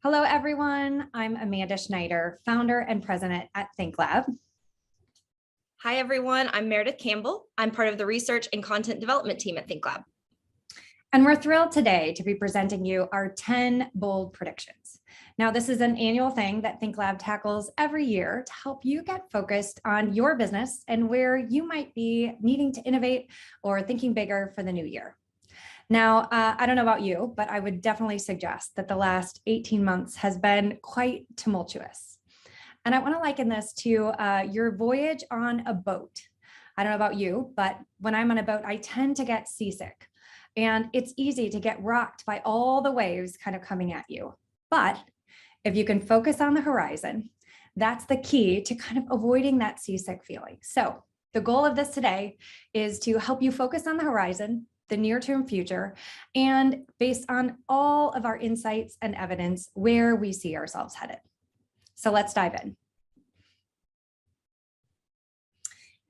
Hello, everyone. I'm Amanda Schneider, founder and president at ThinkLab. Hi, everyone. I'm Meredith Campbell. I'm part of the research and content development team at ThinkLab. And we're thrilled today to be presenting you our 10 bold predictions. Now, this is an annual thing that ThinkLab tackles every year to help you get focused on your business and where you might be needing to innovate or thinking bigger for the new year. Now, I don't know about you, but I would definitely suggest that the last 18 months has been quite tumultuous. And I want to liken this to your voyage on a boat. I don't know about you, but when I'm on a boat, I tend to get seasick. And it's easy to get rocked by all the waves kind of coming at you. But if you can focus on the horizon, that's the key to kind of avoiding that seasick feeling. So the goal of this today is to help you focus on the horizon, the near-term future, and based on all of our insights and evidence, where we see ourselves headed. So let's dive in.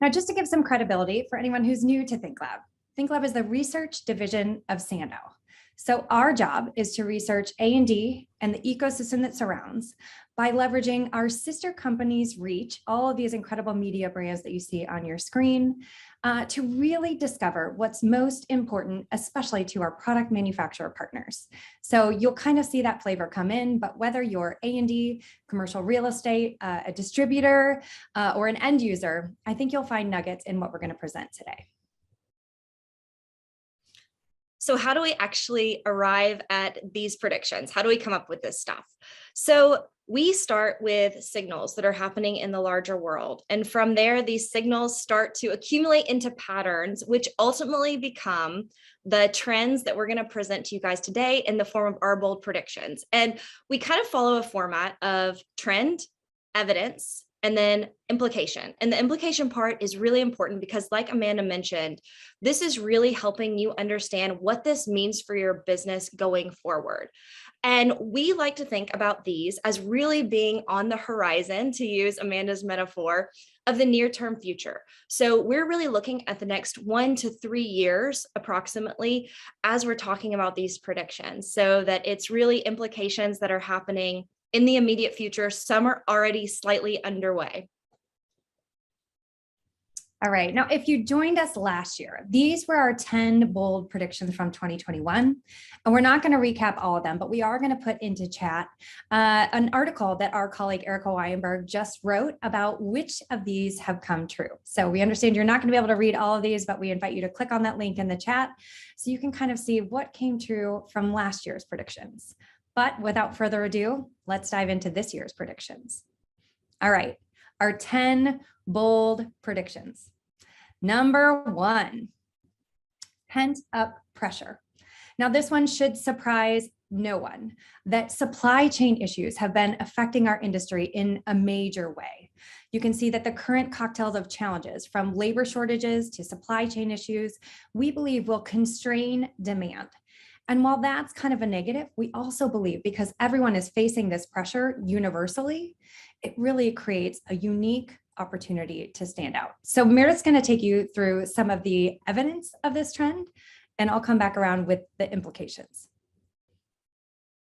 Now, just to give some credibility for anyone who's new to ThinkLab, ThinkLab is the research division of SANDOW. So our job is to research A&D and the ecosystem that surrounds by leveraging our sister companies' reach, all of these incredible media brands that you see on your screen, to really discover what's most important, especially to our product manufacturer partners. So you'll kind of see that flavor come in, but whether you're A&D, commercial real estate, a distributor, or an end user, I think you'll find nuggets in what we're going to present today. So how do we actually arrive at these predictions? How do we come up with this stuff? So we start with signals that are happening in the larger world. And from there, these signals start to accumulate into patterns, which ultimately become the trends that we're going to present to you guys today in the form of our bold predictions. And we kind of follow a format of trend, evidence, and then implication. And the implication part is really important because, like Amanda mentioned, this is really helping you understand what this means for your business going forward. And we like to think about these as really being on the horizon, to use Amanda's metaphor, of the near-term future. So we're really looking at the next 1 to 3 years approximately as we're talking about these predictions, so that it's really implications that are happening in the immediate future. Some are already slightly underway. All right, now if you joined us last year, these were our 10 bold predictions from 2021. And we're not going to recap all of them, but we are going to put into chat an article that our colleague Erica Weinberg just wrote about which of these have come true. So we understand you're not going to be able to read all of these, but we invite you to click on that link in the chat so you can kind of see what came true from last year's predictions. But without further ado, let's dive into this year's predictions. All right, our 10 bold predictions. Number 1, pent up pressure. Now, this one should surprise no one that supply chain issues have been affecting our industry in a major way. You can see that the current cocktails of challenges, from labor shortages to supply chain issues, we believe will constrain demand. And while that's kind of a negative, we also believe, because everyone is facing this pressure universally, it really creates a unique opportunity to stand out. So Meredith's going to take you through some of the evidence of this trend, and I'll come back around with the implications.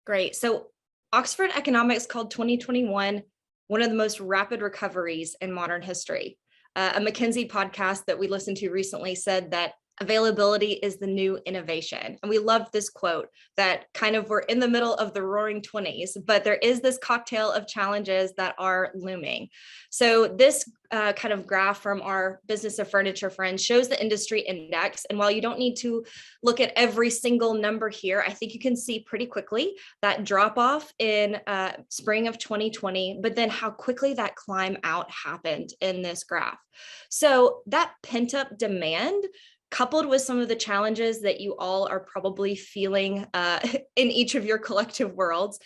Great. So Oxford Economics called 2021 one of the most rapid recoveries in modern history. A McKinsey podcast that we listened to recently said that availability is the new innovation. And we loved this quote that kind of we're in the middle of the roaring 20s, but there is this cocktail of challenges that are looming. So this kind of graph from our Business of Furniture friends shows the industry index. And while you don't need to look at every single number here, I think you can see pretty quickly that drop off in spring of 2020, but then how quickly that climb out happened in this graph. So that pent up demand, coupled with some of the challenges that you all are probably feeling in each of your collective worlds,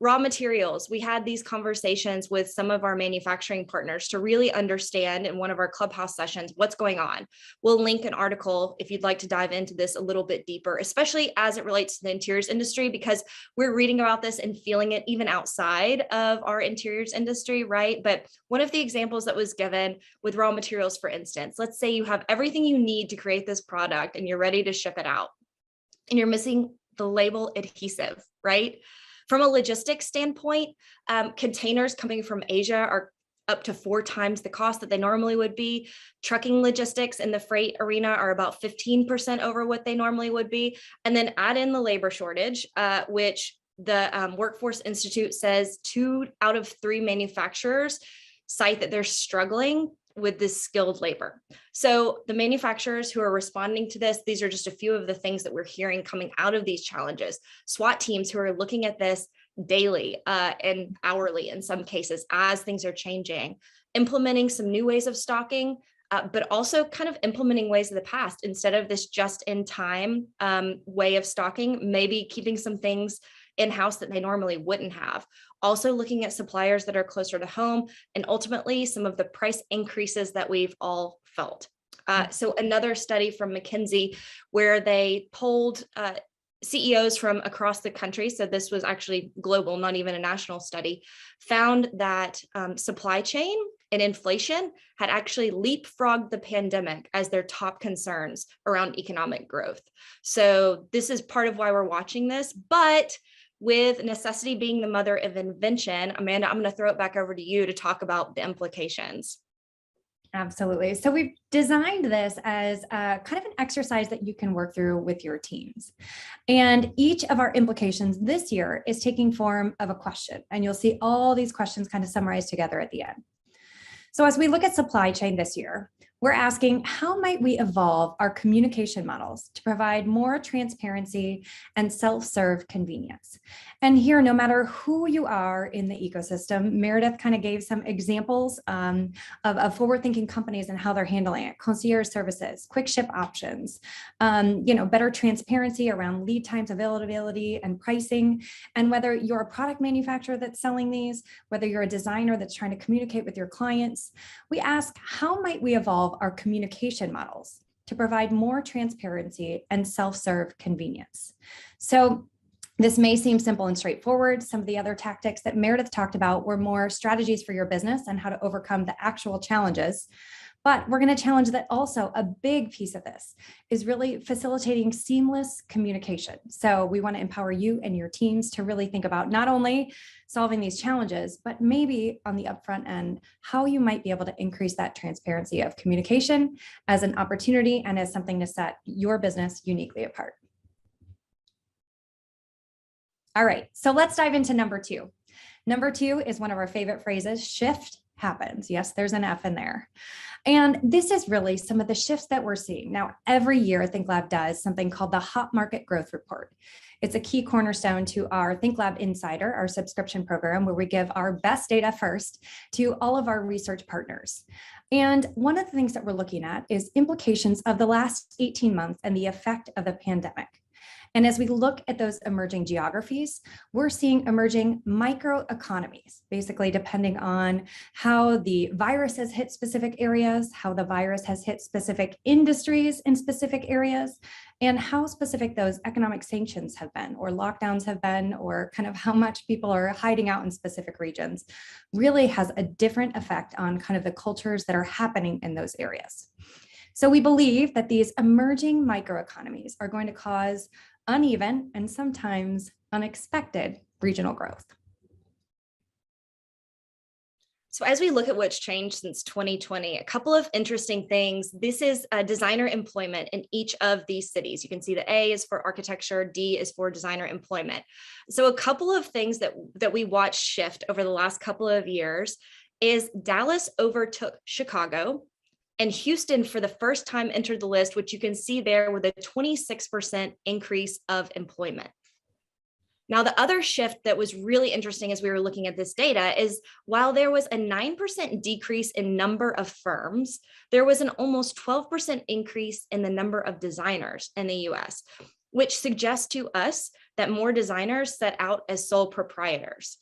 raw materials. We had these conversations with some of our manufacturing partners to really understand in one of our Clubhouse sessions what's going on. We'll link an article if you'd like to dive into this a little bit deeper, especially as it relates to the interiors industry, because we're reading about this and feeling it even outside of our interiors industry, right? But one of the examples that was given with raw materials, for instance, let's say you have everything you need to create this product and you're ready to ship it out, and you're missing the label adhesive, right? From a logistics standpoint, containers coming from Asia are up to 4 times the cost that they normally would be. Trucking logistics in the freight arena are about 15% over what they normally would be. And then add in the labor shortage, which the Workforce Institute says 2 out of 3 manufacturers cite that they're struggling with this skilled labor. So the manufacturers who are responding to this, these are just a few of the things that we're hearing coming out of these challenges. SWAT teams who are looking at this daily and hourly in some cases as things are changing, implementing some new ways of stocking, but also kind of implementing ways of the past instead of this just-in-time way of stocking, maybe keeping some things in-house that they normally wouldn't have. Also looking at suppliers that are closer to home, and ultimately some of the price increases that we've all felt. So another study from McKinsey where they polled CEOs from across the country, so this was actually global, not even a national study, found that supply chain and inflation had actually leapfrogged the pandemic as their top concerns around economic growth. So this is part of why we're watching this, but with necessity being the mother of invention, Amanda, I'm going to throw it back over to you to talk about the implications. Absolutely. So we've designed this as a kind of an exercise that you can work through with your teams. And each of our implications this year is taking form of a question. And you'll see all these questions kind of summarized together at the end. So as we look at supply chain this year, we're asking, how might we evolve our communication models to provide more transparency and self-serve convenience? And here, no matter who you are in the ecosystem, Meredith kind of gave some examples of forward-thinking companies and how they're handling it. Concierge services, quick ship options, better transparency around lead times, availability, and pricing. And whether you're a product manufacturer that's selling these, whether you're a designer that's trying to communicate with your clients, we ask, how might we evolve our communication models to provide more transparency and self-serve convenience? So this may seem simple and straightforward. Some of the other tactics that Meredith talked about were more strategies for your business and how to overcome the actual challenges. But we're going to challenge that also a big piece of this is really facilitating seamless communication. So we want to empower you and your teams to really think about not only solving these challenges, but maybe on the upfront end, how you might be able to increase that transparency of communication as an opportunity and as something to set your business uniquely apart. All right, so let's dive into number 2. Number 2 is one of our favorite phrases, shift happens. Yes, there's an F in there. And this is really some of the shifts that we're seeing. Now, every year, ThinkLab does something called the Hot Market Growth Report. It's a key cornerstone to our ThinkLab Insider, our subscription program, where we give our best data first to all of our research partners. And one of the things that we're looking at is implications of the last 18 months and the effect of the pandemic. And as we look at those emerging geographies, we're seeing emerging microeconomies, basically depending on how the virus has hit specific areas, how the virus has hit specific industries in specific areas, and how specific those economic sanctions have been, or lockdowns have been, or kind of how much people are hiding out in specific regions, really has a different effect on kind of the cultures that are happening in those areas. So we believe that these emerging microeconomies are going to cause uneven and sometimes unexpected regional growth. So as we look at what's changed since 2020, a couple of interesting things. This is designer employment in each of these cities. You can see the A is for architecture, D is for designer employment. So a couple of things that we watched shift over the last couple of years is Dallas overtook Chicago, and Houston, for the first time, entered the list, which you can see there with a 26% increase of employment. Now, the other shift that was really interesting as we were looking at this data is while there was a 9% decrease in number of firms, there was an almost 12% increase in the number of designers in the US, which suggests to us that more designers set out as sole proprietors.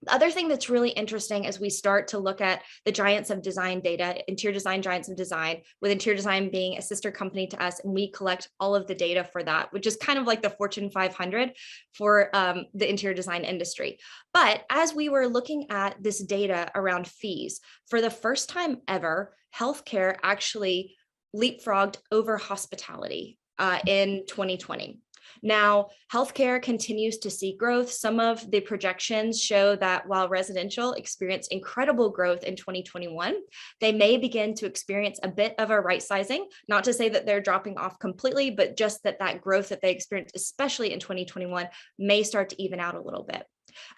The other thing that's really interesting as we start to look at the giants of design data, interior design giants of design, with interior design being a sister company to us, and we collect all of the data for that, which is kind of like the Fortune 500 for the interior design industry. But as we were looking at this data around fees, for the first time ever, healthcare actually leapfrogged over hospitality in 2020. Now, healthcare continues to see growth. Some of the projections show that while residential experienced incredible growth in 2021, they may begin to experience a bit of a right sizing, not to say that they're dropping off completely, but just that growth that they experienced, especially in 2021, may start to even out a little bit.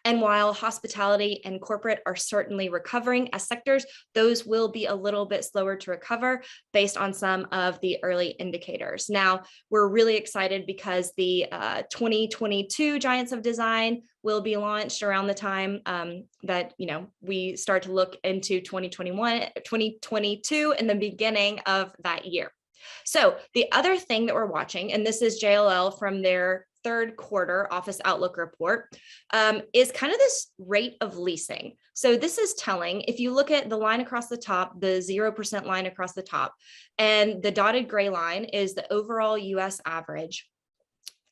And while hospitality and corporate are certainly recovering as sectors, those will be a little bit slower to recover based on some of the early indicators. Now, we're really excited because the 2022 Giants of Design will be launched around the time that we start to look into 2022 and the beginning of that year. So the other thing that we're watching, and this is JLL from their third quarter office outlook report, is kind of this rate of leasing. So this is telling, if you look at the line across the top, the 0% line across the top, and the dotted gray line is the overall US average.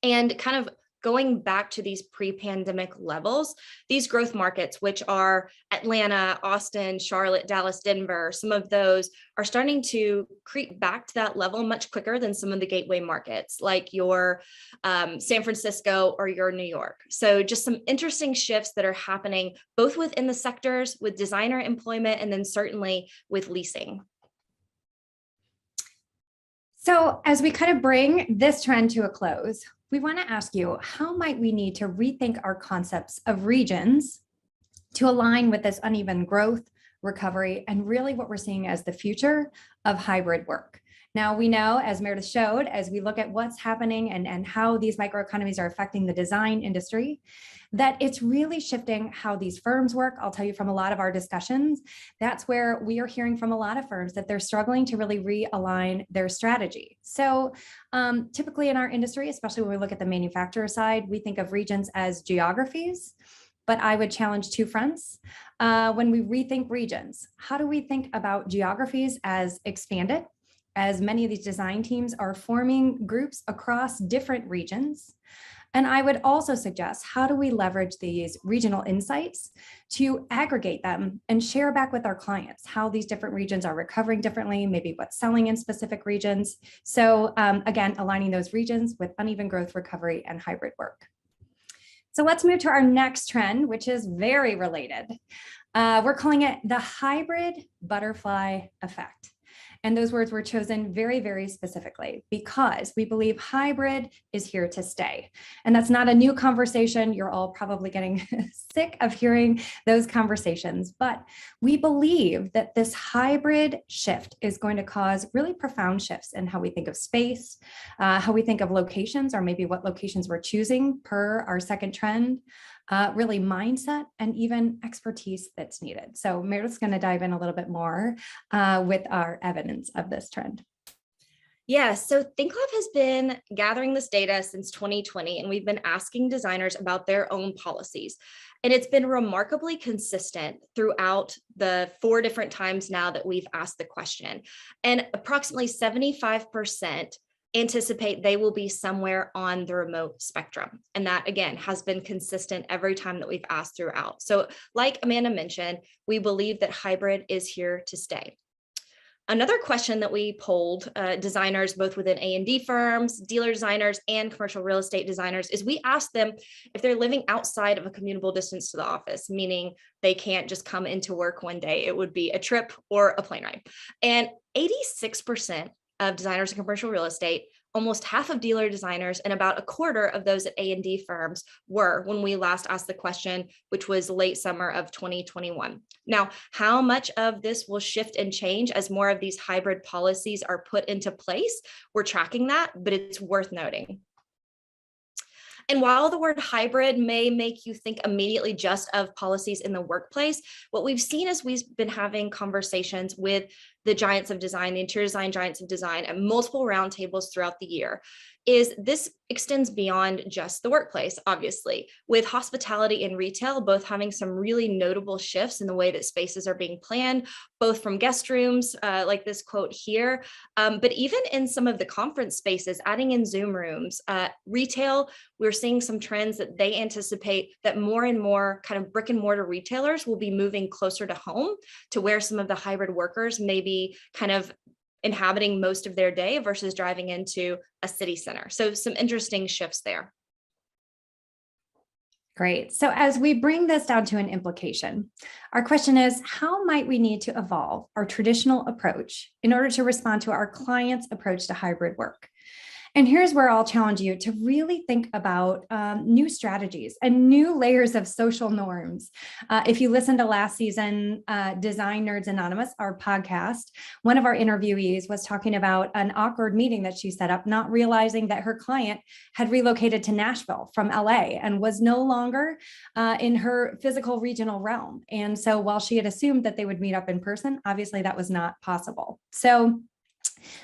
And kind of going back to these pre-pandemic levels, these growth markets, which are Atlanta, Austin, Charlotte, Dallas, Denver, some of those are starting to creep back to that level much quicker than some of the gateway markets, like your San Francisco or your New York. So just some interesting shifts that are happening both within the sectors with designer employment and then certainly with leasing. So as we kind of bring this trend to a close, we want to ask you, how might we need to rethink our concepts of regions to align with this uneven growth, recovery, and really what we're seeing as the future of hybrid work? Now, we know, as Meredith showed, as we look at what's happening and how these microeconomies are affecting the design industry, that it's really shifting how these firms work. I'll tell you from a lot of our discussions, that's where we are hearing from a lot of firms that they're struggling to really realign their strategy. So typically in our industry, especially when we look at the manufacturer side, we think of regions as geographies. But I would challenge two fronts. When we rethink regions, how do we think about geographies as expanded? As many of these design teams are forming groups across different regions. And I would also suggest, how do we leverage these regional insights to aggregate them and share back with our clients how these different regions are recovering differently, maybe what's selling in specific regions. So again, aligning those regions with uneven growth, recovery, and hybrid work. So let's move to our next trend, which is very related. We're calling it the hybrid butterfly effect. And those words were chosen very, very specifically because we believe hybrid is here to stay. And that's not a new conversation. You're all probably getting sick of hearing those conversations, but we believe that this hybrid shift is going to cause really profound shifts in how we think of space, how we think of locations, or maybe what locations we're choosing per our second trend, really mindset and even expertise that's needed. So Meredith's going to dive in a little bit more with our evidence of this trend. Yeah, so ThinkLab has been gathering this data since 2020, and we've been asking designers about their own policies. And it's been remarkably consistent throughout the 4 different times now that we've asked the question. And approximately 75% anticipate they will be somewhere on the remote spectrum. And that, again, has been consistent every time that we've asked throughout. So like Amanda mentioned, we believe that hybrid is here to stay. Another question that we polled designers, both within A&D firms, dealer designers, and commercial real estate designers, is we asked them if they're living outside of a commutable distance to the office, meaning they can't just come into work one day. It would be a trip or a plane ride. And 86% of designers in commercial real estate, almost half of dealer designers, and about a quarter of those at A&D firms were when we last asked the question, which was late summer of 2021. Now, how much of this will shift and change as more of these hybrid policies are put into place? We're tracking that, but it's worth noting. And while the word hybrid may make you think immediately just of policies in the workplace, what we've seen is we've been having conversations with the giants of design, the interior design giants of design, at multiple roundtables throughout the year, is this extends beyond just the workplace, obviously, with hospitality and retail both having some really notable shifts in the way that spaces are being planned, both from guest rooms, like this quote here, but even in some of the conference spaces, adding in Zoom rooms. Retail, we're seeing some trends that they anticipate that more and more kind of brick and mortar retailers will be moving closer to home, to where some of the hybrid workers may be kind of inhabiting most of their day versus driving into a city center. So some interesting shifts there. Great. So as we bring this down to an implication, our question is, how might we need to evolve our traditional approach in order to respond to our clients' approach to hybrid work? And here's where I'll challenge you to really think about new strategies and new layers of social norms. If you listen to last season, Design Nerds Anonymous, our podcast, one of our interviewees was talking about an awkward meeting that she set up, not realizing that her client had relocated to Nashville from LA and was no longer in her physical regional realm. And so while she had assumed that they would meet up in person, obviously that was not possible. So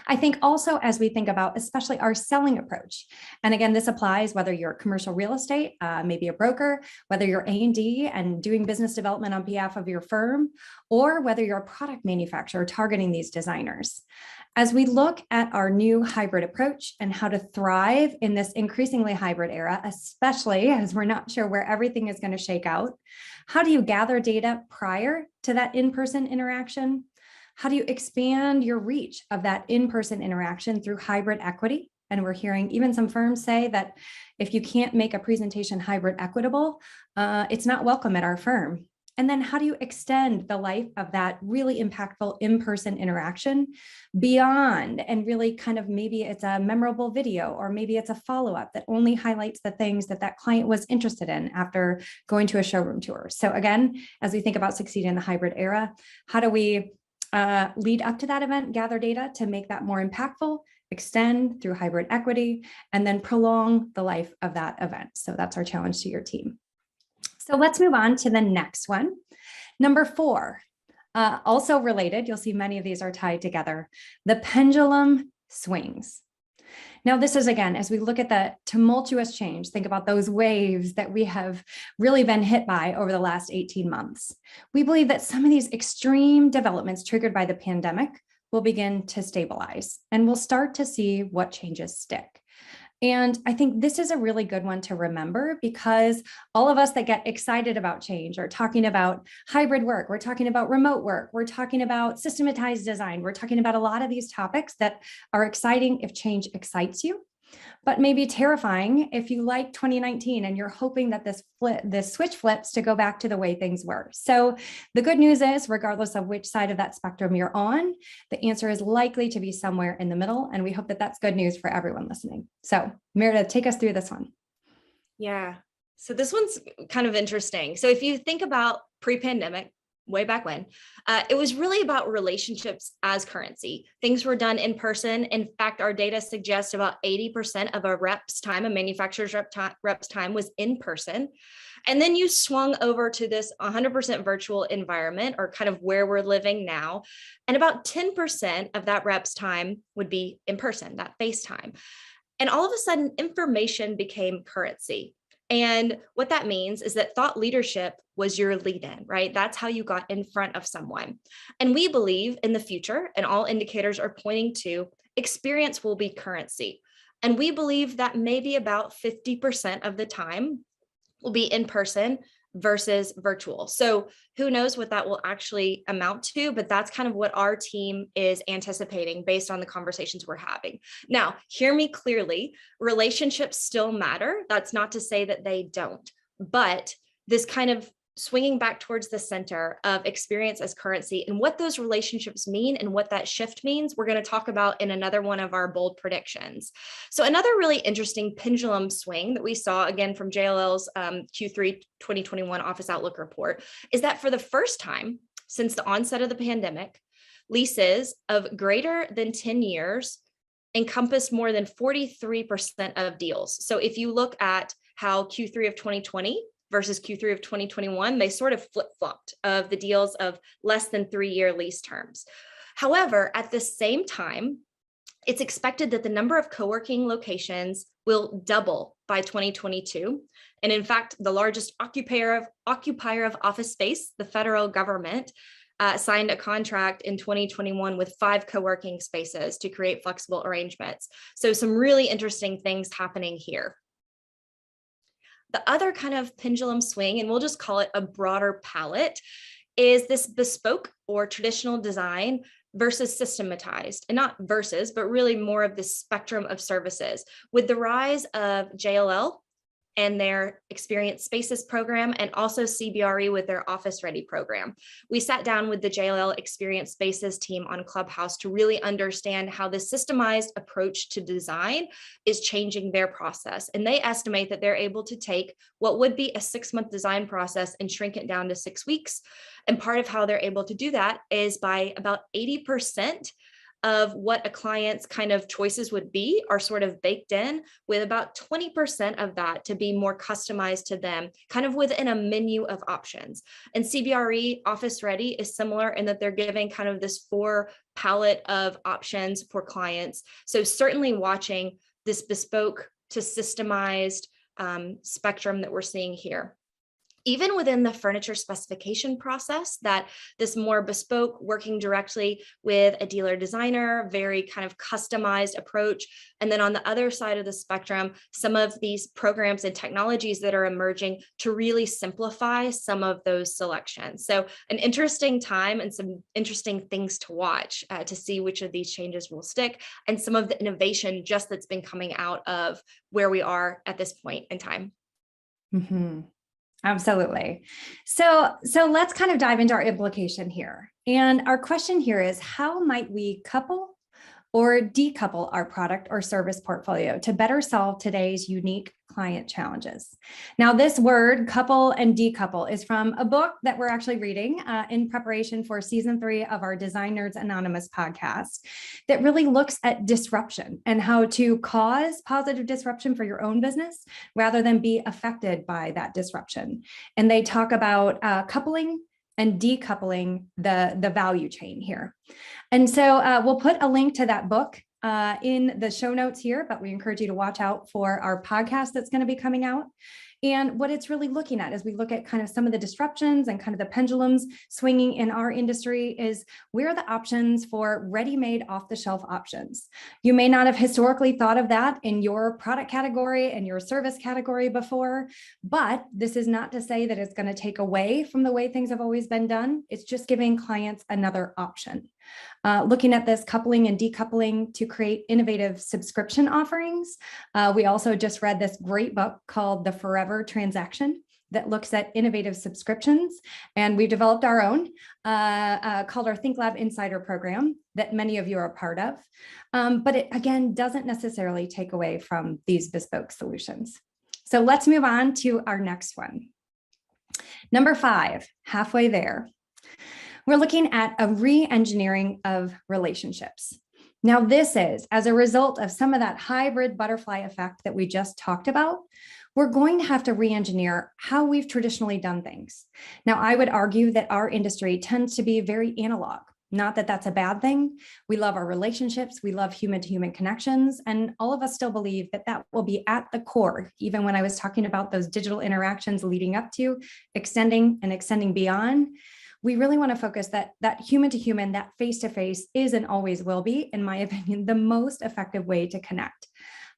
I think also as we think about especially our selling approach, and again, this applies whether you're commercial real estate, maybe a broker, whether you're A&D and doing business development on behalf of your firm, or whether you're a product manufacturer targeting these designers. As we look at our new hybrid approach and how to thrive in this increasingly hybrid era, especially as we're not sure where everything is going to shake out, how do you gather data prior to that in-person interaction? How do you expand your reach of that in-person interaction through hybrid equity? And we're hearing even some firms say that if you can't make a presentation hybrid equitable, it's not welcome at our firm. And then how do you extend the life of that really impactful in-person interaction beyond, and really kind of maybe it's a memorable video, or maybe it's a follow-up that only highlights the things that that client was interested in after going to a showroom tour. So again, as we think about succeeding in the hybrid era, how do we lead up to that event, gather data to make that more impactful, extend through hybrid equity, and then prolong the life of that event? So that's our challenge to your team. So let's move on to the next one. Number 4, also related, you'll see many of these are tied together, the pendulum swings. Now, this is, again, as we look at the tumultuous change, think about those waves that we have really been hit by over the last 18 months. We believe that some of these extreme developments triggered by the pandemic will begin to stabilize, and we'll start to see what changes stick. And I think this is a really good one to remember, because all of us that get excited about change are talking about hybrid work, we're talking about remote work, we're talking about systematized design, we're talking about a lot of these topics that are exciting if change excites you, but maybe terrifying if you like 2019 and you're hoping that this switch flips to go back to the way things were. So the good news is, regardless of which side of that spectrum you're on, the answer is likely to be somewhere in the middle. And we hope that that's good news for everyone listening. So Meredith, take us through this one. Yeah. So this one's kind of interesting. So if you think about pre-pandemic, way back when, it was really about relationships as currency. Things were done in person. In fact, our data suggests about 80% of a rep's time, a manufacturer's rep's time, was in person. And then you swung over to this 100% virtual environment, or kind of where we're living now. And about 10% of that rep's time would be in person, that face time. And all of a sudden, information became currency. And what that means is that thought leadership was your lead in, right? That's how you got in front of someone. And we believe in the future, and all indicators are pointing to, experience will be currency. And we believe that maybe about 50% of the time will be in person versus virtual. So who knows what that will actually amount to, but that's kind of what our team is anticipating based on the conversations we're having. Now, hear me clearly, relationships still matter. That's not to say that they don't, but this kind of swinging back towards the center of experience as currency and what those relationships mean and what that shift means, we're going to talk about in another one of our bold predictions. So another really interesting pendulum swing that we saw again from JLL's Q3 2021 Office Outlook report is that for the first time since the onset of the pandemic, leases of greater than 10 years encompassed more than 43% of deals. So if you look at how Q3 of 2020 versus Q3 of 2021, they sort of flip-flopped of the deals of less than 3-year lease terms. However, at the same time, it's expected that the number of co-working locations will double by 2022. And in fact, the largest occupier of office space, the federal government, signed a contract in 2021 with 5 co-working spaces to create flexible arrangements. So some really interesting things happening here. The other kind of pendulum swing, and we'll just call it a broader palette, is this bespoke or traditional design versus systematized, and not versus, but really more of the spectrum of services. With the rise of JLL and their Experience Spaces program, and also CBRE with their Office Ready program, we sat down with the JLL Experience Spaces team on Clubhouse to really understand how the systemized approach to design is changing their process. And they estimate that they're able to take what would be a 6-month design process and shrink it down to 6 weeks. And part of how they're able to do that is by about 80% of what a client's kind of choices would be are sort of baked in, with about 20% of that to be more customized to them, kind of within a menu of options. And CBRE Office Ready is similar in that they're giving kind of this 4 palette of options for clients. So certainly watching this bespoke to systemized spectrum that we're seeing here. Even within the furniture specification process, that this more bespoke, working directly with a dealer designer, very kind of customized approach. And then on the other side of the spectrum, some of these programs and technologies that are emerging to really simplify some of those selections. So an interesting time and some interesting things to watch to see which of these changes will stick, and some of the innovation just that's been coming out of where we are at this point in time. Mm-hmm. Absolutely. So let's kind of dive into our implication here. And our question here is, how might we couple or decouple our product or service portfolio to better solve today's unique client challenges? Now, this word couple and decouple is from a book that we're actually reading in preparation for season 3 of our Design Nerds Anonymous podcast that really looks at disruption and how to cause positive disruption for your own business rather than be affected by that disruption. And they talk about coupling and decoupling the value chain here. And so we'll put a link to that book in the show notes here, but we encourage you to watch out for our podcast that's going to be coming out. And what it's really looking at as we look at kind of some of the disruptions and kind of the pendulums swinging in our industry is, where are the options for ready-made off-the-shelf options? You may not have historically thought of that in your product category and your service category before, but this is not to say that it's going to take away from the way things have always been done. It's just giving clients another option. Looking at this coupling and decoupling to create innovative subscription offerings. We also just read this great book called The Forever Transaction that looks at innovative subscriptions. And we've developed our own called our ThinkLab Insider program that many of you are a part of. But it, again, doesn't necessarily take away from these bespoke solutions. So let's move on to our next one. Number 5, halfway there. We're looking at a re-engineering of relationships. Now, this is as a result of some of that hybrid butterfly effect that we just talked about. We're going to have to re-engineer how we've traditionally done things. Now, I would argue that our industry tends to be very analog. Not that that's a bad thing. We love our relationships. We love human-to-human connections. And all of us still believe that that will be at the core, even when I was talking about those digital interactions leading up to extending and extending beyond. We really want to focus that human to human, that face to face is and always will be, in my opinion, the most effective way to connect.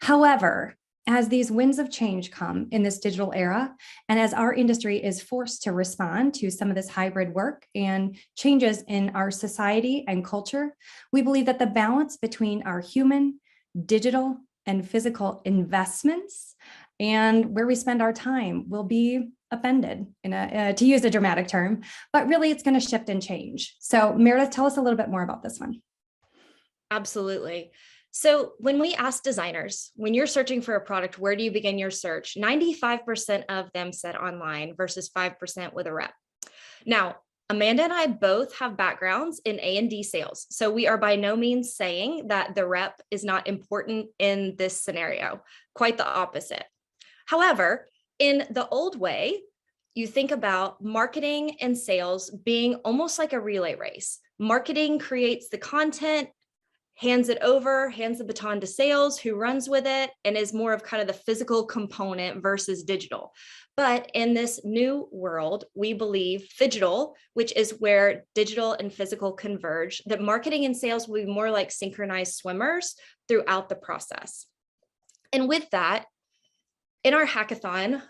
However, as these winds of change come in this digital era, and as our industry is forced to respond to some of this hybrid work and changes in our society and culture, we believe that the balance between our human, digital, and physical investments and where we spend our time will be upended, to use a dramatic term, but really it's going to shift and change. So Meredith, tell us a little bit more about this one. Absolutely. So when we ask designers, when you're searching for a product, where do you begin your search? 95% of them said online versus 5% with a rep. Now, Amanda and I both have backgrounds in A&D sales. So we are by no means saying that the rep is not important in this scenario, quite the opposite. However, in the old way, you think about marketing and sales being almost like a relay race. Marketing creates the content, hands the baton to sales, who runs with it, and is more of kind of the physical component versus digital. But in this new world, we believe phygital, which is where digital and physical converge, that marketing and sales will be more like synchronized swimmers throughout the process. And with that, In our hackathon,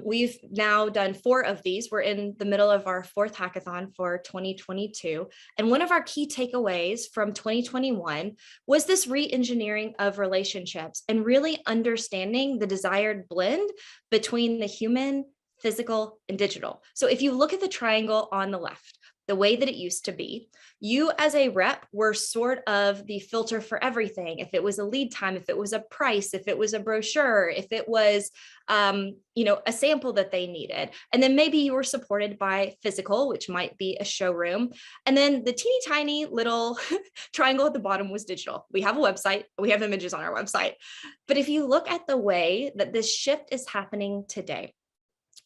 we've now done 4 of these. We're in the middle of our 4th hackathon for 2022. And one of our key takeaways from 2021 was this re-engineering of relationships and really understanding the desired blend between the human, physical, and digital. So if you look at the triangle on the left, the way that it used to be, you as a rep were sort of the filter for everything. If it was a lead time, if it was a price, if it was a brochure, if it was, a sample that they needed. And then maybe you were supported by physical, which might be a showroom. And then the teeny tiny little triangle at the bottom was digital. We have a website, we have images on our website. But if you look at the way that this shift is happening today,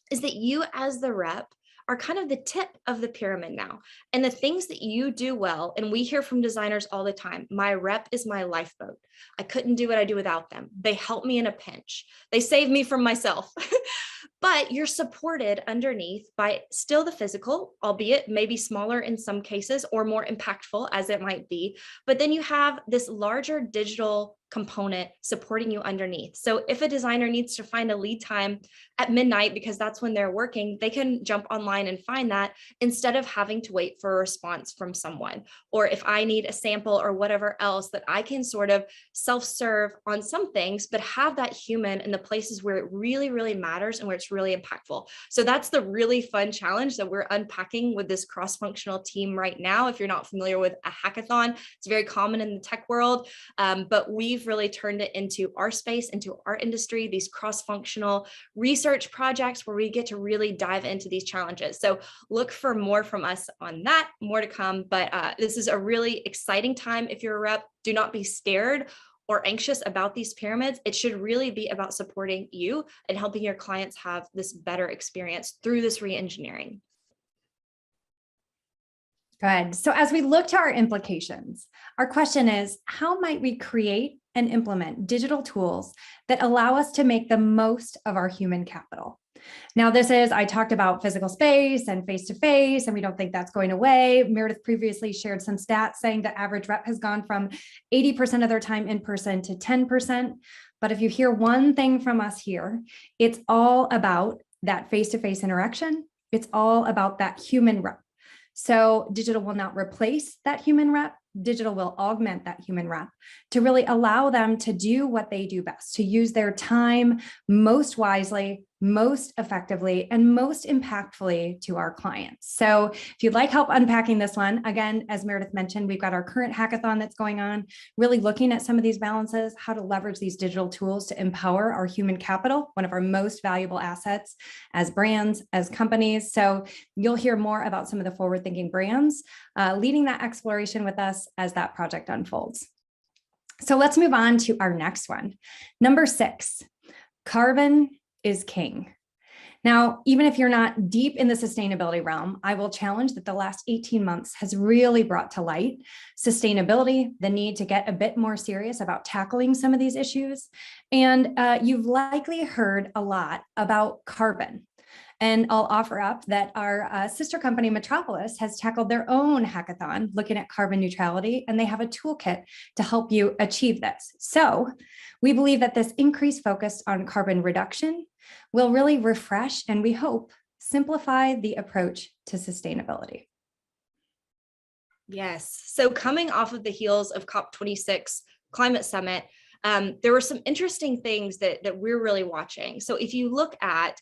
is that you as the rep are kind of the tip of the pyramid now. And the things that you do well, and we hear from designers all the time, my rep is my lifeboat. I couldn't do what I do without them. They help me in a pinch. They save me from myself. But you're supported underneath by still the physical, albeit maybe smaller in some cases or more impactful as it might be. But then you have this larger digital component supporting you underneath. So if a designer needs to find a lead time at midnight because that's when they're working, they can jump online and find that instead of having to wait for a response from someone. Or if I need a sample or whatever else, that I can sort of self-serve on some things, but have that human in the places where it really, really matters and where it's really impactful. So that's the really fun challenge that we're unpacking with this cross-functional team right now. If you're not familiar with a hackathon, it's very common in the tech world, but we've really turned it into our space, into our industry, these cross-functional research projects where we get to really dive into these challenges. So look for more from us on that, more to come. But this is a really exciting time. If you're a rep, do not be scared or anxious about these pyramids. It should really be about supporting you and helping your clients have this better experience through this re-engineering. Good. So as we look to our implications, our question is, how might we create and implement digital tools that allow us to make the most of our human capital? Now, I talked about physical space and face-to-face, and we don't think that's going away. Meredith previously shared some stats saying that average rep has gone from 80% of their time in person to 10%. But if you hear one thing from us here, it's all about that face-to-face interaction. It's all about that human rep. So digital will not replace that human rep. Digital will augment that human rep to really allow them to do what they do best, to use their time most wisely, most effectively, and most impactfully to our clients. So if you'd like help unpacking this one, again, as Meredith mentioned, we've got our current hackathon that's going on, really looking at some of these balances, how to leverage these digital tools to empower our human capital, one of our most valuable assets as brands, as companies. So you'll hear more about some of the forward-thinking brands leading that exploration with us as that project unfolds. So let's move on to our next one. Number 6, carbon is king. Now, even if you're not deep in the sustainability realm, I will challenge that the last 18 months has really brought to light sustainability, the need to get a bit more serious about tackling some of these issues. And you've likely heard a lot about carbon. And I'll offer up that our sister company, Metropolis, has tackled their own hackathon looking at carbon neutrality, and they have a toolkit to help you achieve this. So we believe that this increased focus on carbon reduction will really refresh and, we hope, simplify the approach to sustainability. Yes. So coming off of the heels of COP26 Climate Summit, there were some interesting things that we're really watching. So if you look at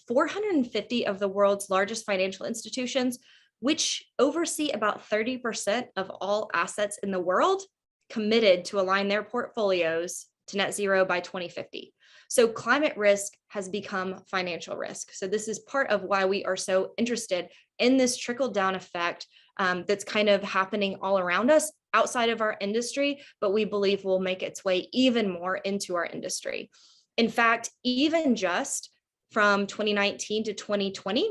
450 of the world's largest financial institutions, which oversee about 30% of all assets in the world, committed to align their portfolios to net zero by 2050. So climate risk has become financial risk. So this is part of why we are so interested in this trickle-down effect that's kind of happening all around us outside of our industry, but we believe will make its way even more into our industry. In fact, even just from 2019 to 2020,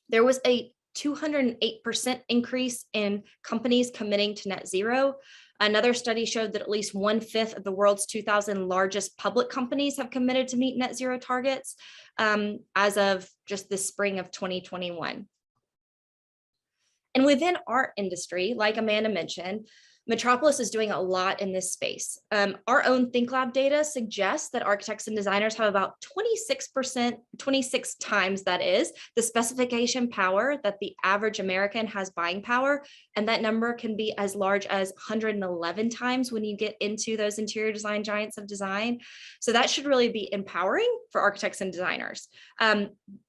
there was a 208% increase in companies committing to net zero. Another study showed that at least 1/5 of the world's 2,000 largest public companies have committed to meet net zero targets as of just the spring of 2021. And within our industry, like Amanda mentioned, Metropolis is doing a lot in this space. Our own ThinkLab data suggests that architects and designers have about 26%, 26 times that is, the specification power that the average American has buying power. And that number can be as large as 111 times when you get into those interior design giants of design. So that should really be empowering for architects and designers.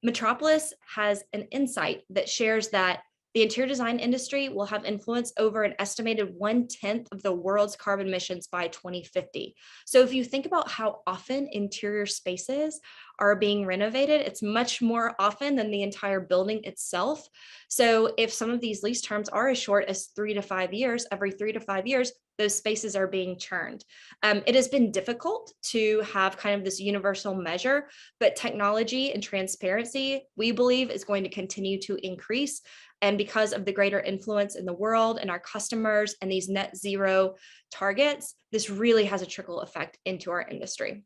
Metropolis has an insight that shares that the interior design industry will have influence over an estimated 1/10 of the world's carbon emissions by 2050. So if you think about how often interior spaces are being renovated, it's much more often than the entire building itself. So if some of these lease terms are as short as 3 to 5 years, every 3 to 5 years, those spaces are being churned. It has been difficult to have kind of this universal measure, but technology and transparency, we believe, is going to continue to increase. And because of the greater influence in the world and our customers and these net zero targets, this really has a trickle effect into our industry.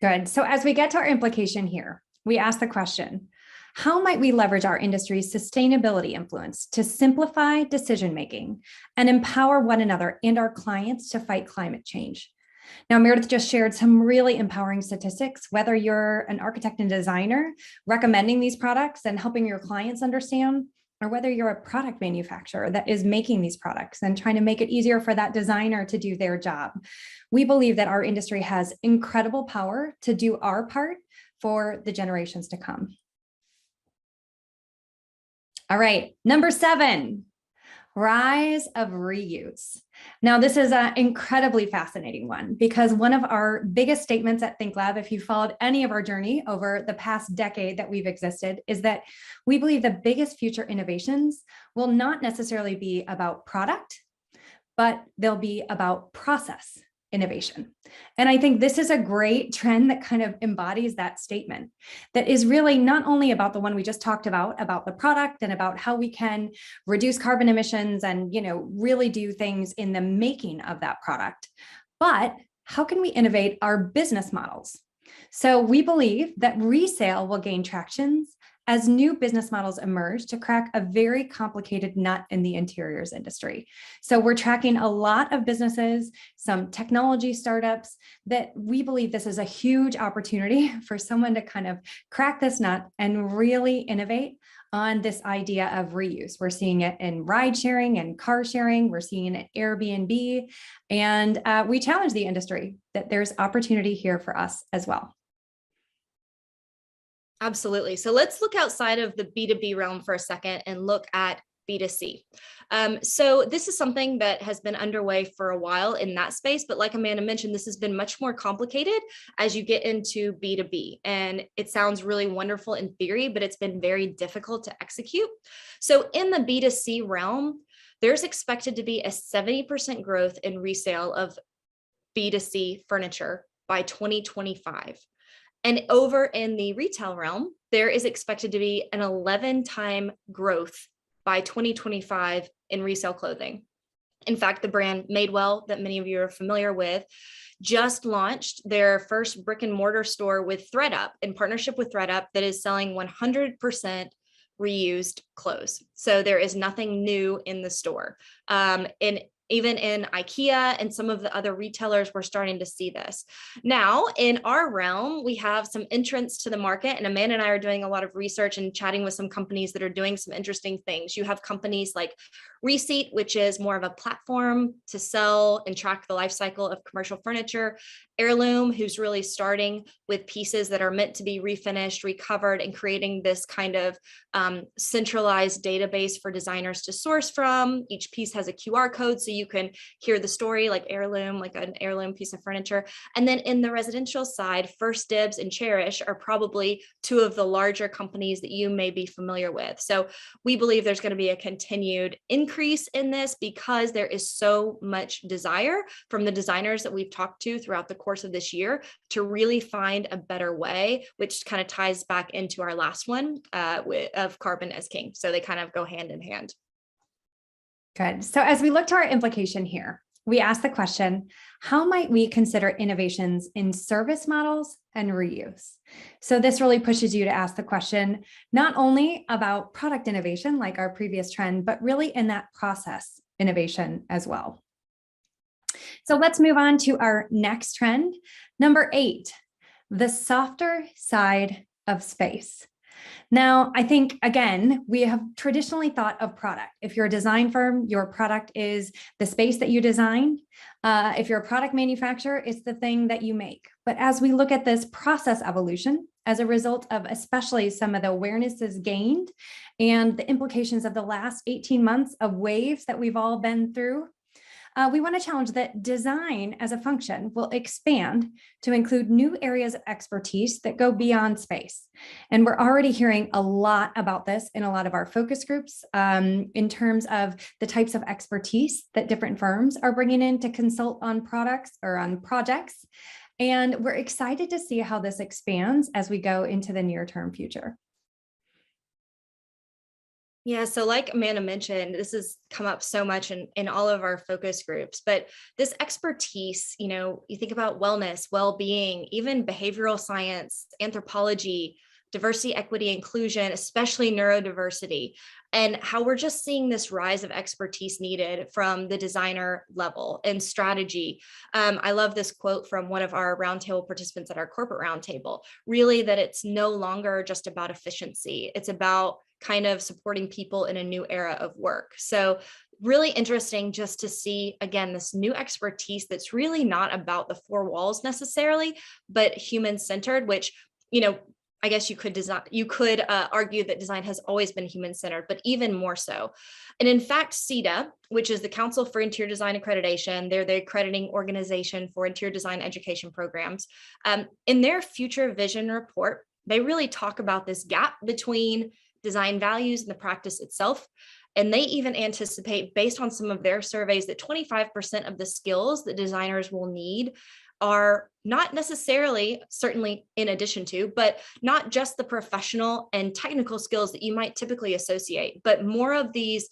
Good. So as we get to our implication here, we ask the question, how might we leverage our industry's sustainability influence to simplify decision-making and empower one another and our clients to fight climate change? Now, Meredith just shared some really empowering statistics, whether you're an architect and designer recommending these products and helping your clients understand, or whether you're a product manufacturer that is making these products and trying to make it easier for that designer to do their job. We believe that our industry has incredible power to do our part for the generations to come. All right, number 7, rise of reuse. Now, this is an incredibly fascinating one because one of our biggest statements at ThinkLab, if you followed any of our journey over the past decade that we've existed, is that we believe the biggest future innovations will not necessarily be about product, but they'll be about process innovation. And I think this is a great trend that kind of embodies that statement, that is really not only about the one we just talked about the product and about how we can reduce carbon emissions and, really do things in the making of that product, but how can we innovate our business models? So we believe that resale will gain traction as new business models emerge to crack a very complicated nut in the interiors industry. So we're tracking a lot of businesses, some technology startups, that we believe this is a huge opportunity for someone to kind of crack this nut and really innovate on this idea of reuse. We're seeing it in ride sharing and car sharing. We're seeing it in Airbnb, and we challenge the industry that there's opportunity here for us as well. Absolutely. So let's look outside of the B2B realm for a second and look at B2C. So this is something that has been underway for a while in that space, but like Amanda mentioned, this has been much more complicated as you get into B2B. And it sounds really wonderful in theory, but it's been very difficult to execute. So in the B2C realm, there's expected to be a 70% growth in resale of B2C furniture by 2025. And over in the retail realm, there is expected to be an 11-time growth by 2025 in resale clothing. In fact, the brand Madewell, that many of you are familiar with, just launched their first brick and mortar store with ThredUp, in partnership with ThredUp, that is selling 100% reused clothes. So there is nothing new in the store. Even in IKEA and some of the other retailers, we're starting to see this. Now, in our realm, we have some entrants to the market, and Amanda and I are doing a lot of research and chatting with some companies that are doing some interesting things. You have companies like Receipt, which is more of a platform to sell and track the life cycle of commercial furniture. Heirloom, who's really starting with pieces that are meant to be refinished, recovered, and creating this kind of centralized database for designers to source from. Each piece has a QR code, so you can hear the story, like Heirloom, like an heirloom piece of furniture. And then in the residential side, First Dibs and Cherish are probably two of the larger companies that you may be familiar with. So we believe there's going to be a continued increase in this because there is so much desire from the designers that we've talked to throughout the course of this year to really find a better way, which kind of ties back into our last one of carbon as king. So they kind of go hand in hand. Good. So as we look to our implication here, we asked the question, how might we consider innovations in service models and reuse? So this really pushes you to ask the question, not only about product innovation, like our previous trend, but really in that process innovation as well. So let's move on to our next trend. Number 8, the softer side of space. Now, I think, again, we have traditionally thought of product. If you're a design firm, your product is the space that you design. If you're a product manufacturer, it's the thing that you make. But as we look at this process evolution, as a result of especially some of the awarenesses gained and the implications of the last 18 months of waves that we've all been through, we want to challenge that design as a function will expand to include new areas of expertise that go beyond space. And we're already hearing a lot about this in a lot of our focus groups in terms of the types of expertise that different firms are bringing in to consult on products or on projects. And we're excited to see how this expands as we go into the near-term future. Yeah, so like Amanda mentioned, this has come up so much in all of our focus groups, but this expertise, you think about wellness, well-being, even behavioral science, anthropology, diversity, equity, inclusion, especially neurodiversity, and how we're just seeing this rise of expertise needed from the designer level and strategy. I love this quote from one of our roundtable participants at our corporate roundtable, really that it's no longer just about efficiency. It's about kind of supporting people in a new era of work. So really interesting just to see, again, this new expertise that's really not about the four walls necessarily, but human-centered, which, I guess you could argue that design has always been human-centered, but even more so. And in fact, CEDA, which is the Council for Interior Design Accreditation, they're the accrediting organization for interior design education programs. In their Future Vision report, they really talk about this gap between design values and the practice itself. And they even anticipate, based on some of their surveys, that 25% of the skills that designers will need are not necessarily, certainly in addition to, but not just the professional and technical skills that you might typically associate, but more of these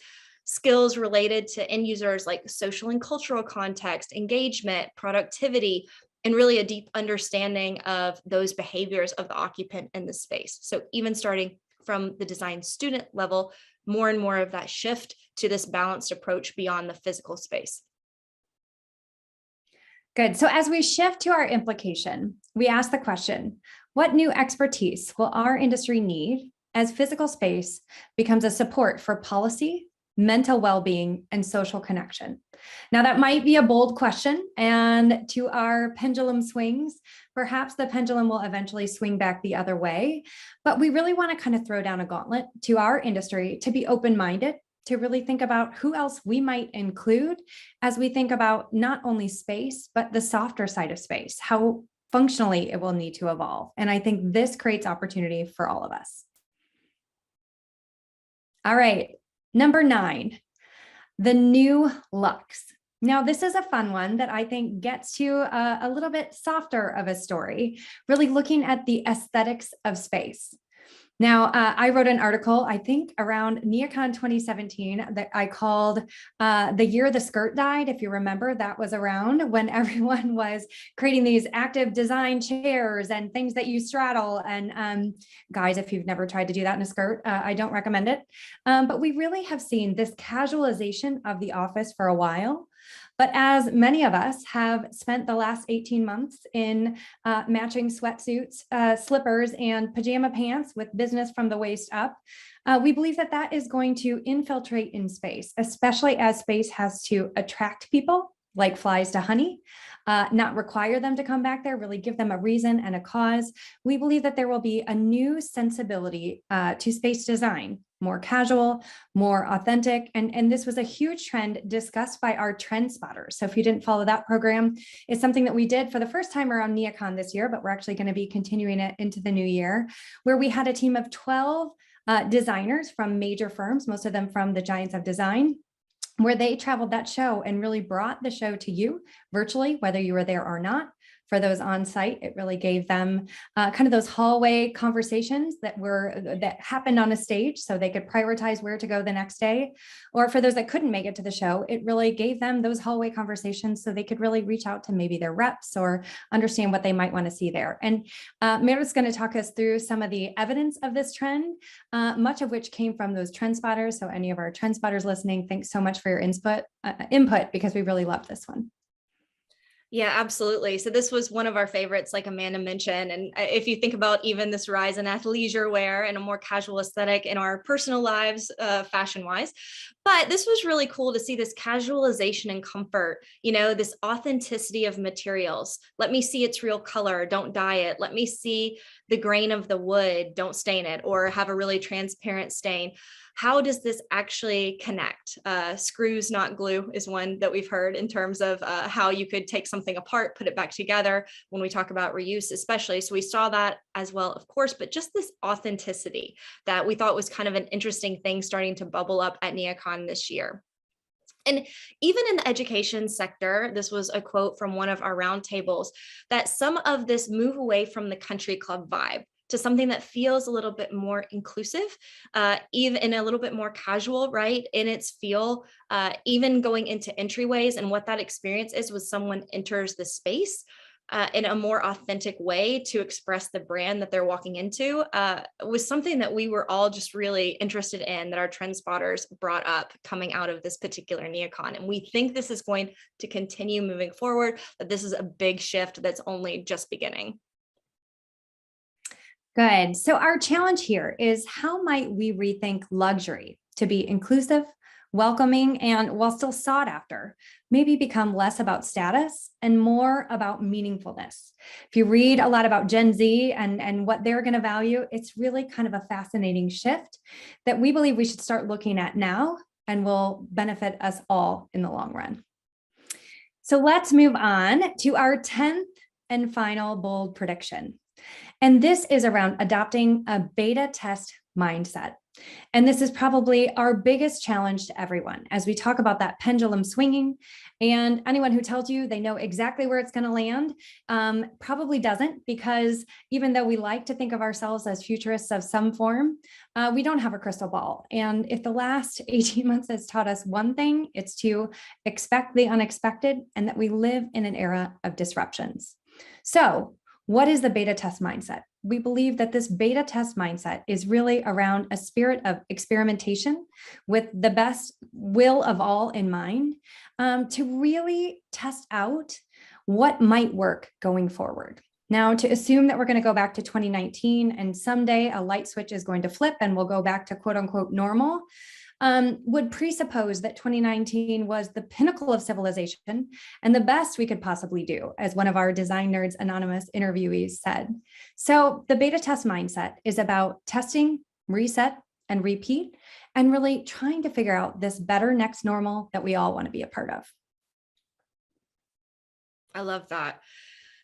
skills related to end users like social and cultural context, engagement, productivity, and really a deep understanding of those behaviors of the occupant in the space. So even starting from the design student level, more and more of that shift to this balanced approach beyond the physical space. Good. So as we shift to our implication, we ask the question, what new expertise will our industry need as physical space becomes a support for policy, mental well-being, and social connection? Now, that might be a bold question, and to our pendulum swings, perhaps the pendulum will eventually swing back the other way, but we really want to kind of throw down a gauntlet to our industry to be open-minded, to really think about who else we might include as we think about not only space, but the softer side of space, how functionally it will need to evolve. And I think this creates opportunity for all of us. All right, number 9, the new Luxe. Now, this is a fun one that I think gets to a little bit softer of a story, really looking at the aesthetics of space. Now, I wrote an article, I think around NeoCon 2017, that I called The Year the Skirt Died. If you remember, that was around when everyone was creating these active design chairs and things that you straddle. And guys, if you've never tried to do that in a skirt, I don't recommend it. But we really have seen this casualization of the office for a while. But as many of us have spent the last 18 months in matching sweatsuits, slippers, and pajama pants with business from the waist up, we believe that that is going to infiltrate in space, especially as space has to attract people like flies to honey, not require them to come back there, really give them a reason and a cause. We believe that there will be a new sensibility to space design, more casual, more authentic. And this was a huge trend discussed by our trend spotters. So if you didn't follow that program, it's something that we did for the first time around NeoCon this year, but we're actually going to be continuing it into the new year, where we had a team of 12 designers from major firms, most of them from the giants of design, where they traveled that show and really brought the show to you virtually, whether you were there or not, for those on site. It really gave them kind of those hallway conversations that happened on a stage so they could prioritize where to go the next day. Or for those that couldn't make it to the show, it really gave them those hallway conversations so they could really reach out to maybe their reps or understand what they might want to see there. And Meredith's going to talk us through some of the evidence of this trend, much of which came from those trend spotters. So any of our trend spotters listening, thanks so much for your input because we really love this one. Yeah, absolutely. So this was one of our favorites, like Amanda mentioned. And if you think about even this rise in athleisure wear and a more casual aesthetic in our personal lives, fashion wise, but this was really cool to see this casualization and comfort, this authenticity of materials. Let me see its real color. Don't dye it. Let me see the grain of the wood. Don't stain it or have a really transparent stain. How does this actually connect? Screws, not glue, is one that we've heard in terms of how you could take something apart, put it back together when we talk about reuse, especially. So we saw that as well, of course, but just this authenticity that we thought was kind of an interesting thing starting to bubble up at NeoCon this year. And even in the education sector, this was a quote from one of our roundtables, that some of this move away from the country club vibe to something that feels a little bit more inclusive, even a little bit more casual, right? In its feel, even going into entryways and what that experience is when someone enters the space in a more authentic way to express the brand that they're walking into was something that we were all just really interested in, that our trend spotters brought up coming out of this particular NeoCon. And we think this is going to continue moving forward, that this is a big shift that's only just beginning. Good. So our challenge here is, how might we rethink luxury to be inclusive, welcoming, and while still sought after, maybe become less about status and more about meaningfulness? If you read a lot about Gen Z and what they're going to value, it's really kind of a fascinating shift that we believe we should start looking at now and will benefit us all in the long run. So let's move on to our 10th and final bold prediction. And this is around adopting a beta test mindset. And this is probably our biggest challenge to everyone as we talk about that pendulum swinging. And anyone who tells you they know exactly where it's going to land probably doesn't, because even though we like to think of ourselves as futurists of some form, we don't have a crystal ball. And if the last 18 months has taught us one thing, it's to expect the unexpected and that we live in an era of disruptions. So, what is the beta test mindset? We believe that this beta test mindset is really around a spirit of experimentation with the best will of all in mind, to really test out what might work going forward. Now, to assume that we're going to go back to 2019 and someday a light switch is going to flip and we'll go back to quote unquote normal, would presuppose that 2019 was the pinnacle of civilization and the best we could possibly do, as one of our Design Nerds Anonymous interviewees said. So the beta test mindset is about testing, reset, and repeat, and really trying to figure out this better next normal that we all want to be a part of. I love that.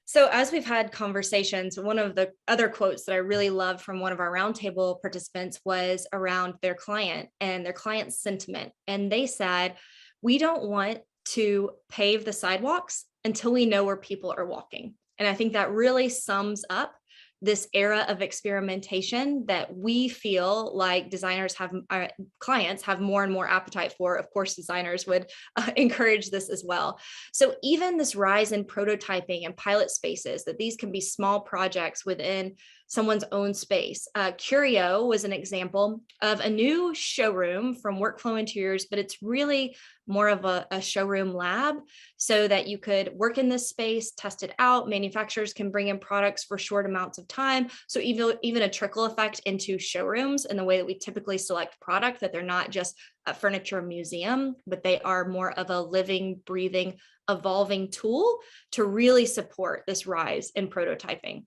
So as we've had conversations, one of the other quotes that I really loved from one of our roundtable participants was around their client and their client's sentiment. And they said, we don't want to pave the sidewalks until we know where people are walking. And I think that really sums up this era of experimentation that we feel like designers have, our clients have more and more appetite for. Of course, designers would encourage this as well. So even this rise in prototyping and pilot spaces, that these can be small projects within someone's own space. Curio was an example of a new showroom from Workflow Interiors, but it's really more of a showroom lab so that you could work in this space, test it out. Manufacturers can bring in products for short amounts of time. So even a trickle effect into showrooms in the way that we typically select product, that they're not just a furniture museum, but they are more of a living, breathing, evolving tool to really support this rise in prototyping.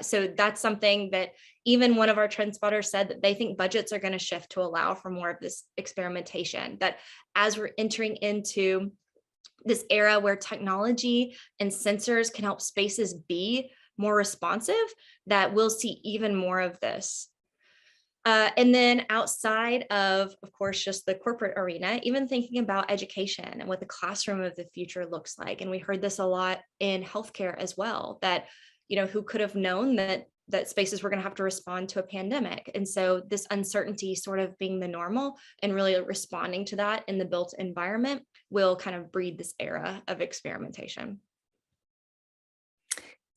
So that's something that even one of our trend spotters said, that they think budgets are going to shift to allow for more of this experimentation, that as we're entering into this era where technology and sensors can help spaces be more responsive, that we'll see even more of this. And then outside of course, just the corporate arena, even thinking about education and what the classroom of the future looks like. And we heard this a lot in healthcare as well, that, who could have known that spaces were going to have to respond to a pandemic. And so this uncertainty sort of being the normal and really responding to that in the built environment will kind of breed this era of experimentation.